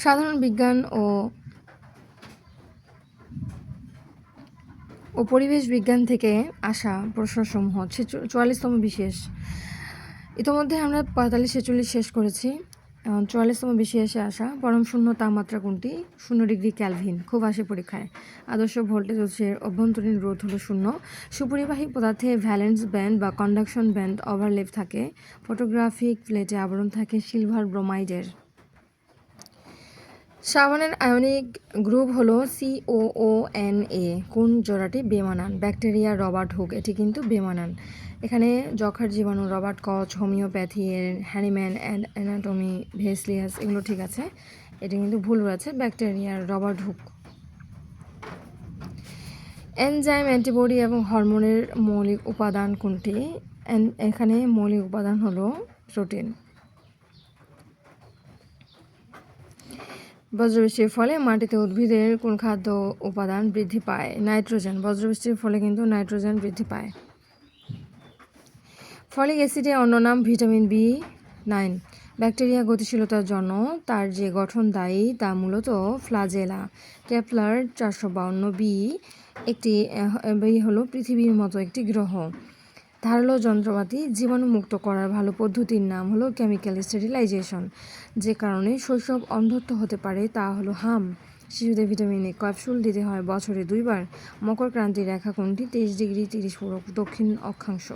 সাধারণ বিজ্ঞান ও পরিবেশ বিজ্ঞান থেকে আসা প্রশ্নসমূহ হচ্ছে 44তম বিশেষ। ইতোমধ্যে আমরা 45, 46 শেষ করেছি। 44তম বিশেষে আসা পরম শূন্য তাপমাত্রা কোনটি? 0 ডিগ্রি ক্যালভিন। খুব আসে পরীক্ষায়। আদর্শ ভোল্টেজ উৎসের অভ্যন্তরীণ রোধ হলো 0। সুপরিবাহী পদার্থে ভ্যালেন্স ব্যান্ড বা কন্ডাকশন ব্যান্ড ওভারলেপ থাকে। ফটোগ্রাফিক প্লেটে আবরণ থাকে সিলভার ব্রোমাইডের। সাবানের আয়নিক গ্রুপ হলো COONA। কোন জোড়াটি বেমানান? Bacteria, Robert Hooke. এটি কিন্তু বেমানান। এখানে যক্ষার জীবাণু, Robert Koch, homeopathy, Hahnemann and anatomy, Vesalius, এগুলো ঠিক আছে। এটি কিন্তু ভুল রয়েছে, bacteria, Robert Hooke. Enzyme, antibody এবং হরমোনের মৌলিক উপাদান কোনটি? এখানে মৌলিক উপাদান হলো প্রোটিন। বজ্রবৃষ্টির ফলে মাটিতে উদ্ভিদের কোন খাদ্য উপাদান বৃদ্ধি পায়? নাইট্রোজেন। বজ্রবৃষ্টির ফলে কিন্তু নাইট্রোজেন বৃদ্ধি পায়। ফলিক অ্যাসিডের অন্য নাম ভিটামিন B9। ব্যাকটেরিয়া গতিশীলতার জন্য তার যে গঠন দায়ী তা মূলত ফ্লাজেলা। কেপলার 452b একটি হলো পৃথিবীর মতো একটি গ্রহ। ধারালো যন্ত্রপাতি জীবাণুমুক্ত করার ভালো পদ্ধতির নাম হলো কেমিক্যাল স্টেরিলাইজেশন। যে কারণে শৈশব অন্ধত্ব হতে পারে তা হলো হাম। শিশুদের ভিটামিন A ক্যাপসুল দিতে হয় বছরে 2 বার। মকর ক্রান্তির রেখা কোনটি? 23 ডিগ্রি 30 পূরব দক্ষিণ অক্ষাংশ।